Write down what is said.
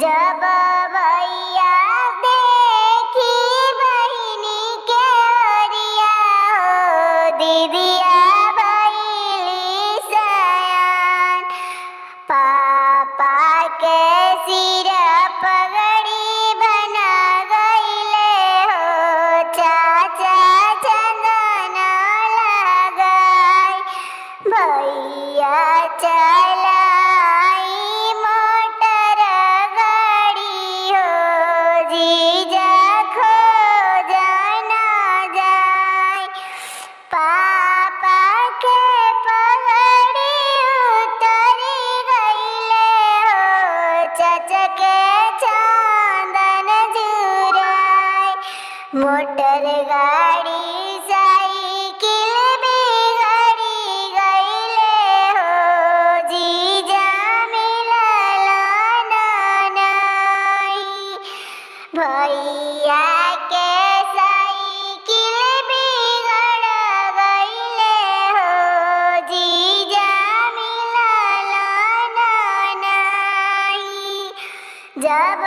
जब भैया देखी बहिनी के ओरिया हो दीदिया भइली सयान। पापा के सिर पगड़ी बना गईले हो चाचा चंदन लगाई। भैया चलाई मोटर गाड़ी हो जीजा खोजना जाए। पापा के पगड़ी उतरी गईले हो चाचा के चांदन जुराई। मोटर गाड़ी साइकिल बिगड़ी गईले हो जीजा मिलला नाई। भैया के साइकिल बिगड़ गईले हो जीजा मिलला नाई। जब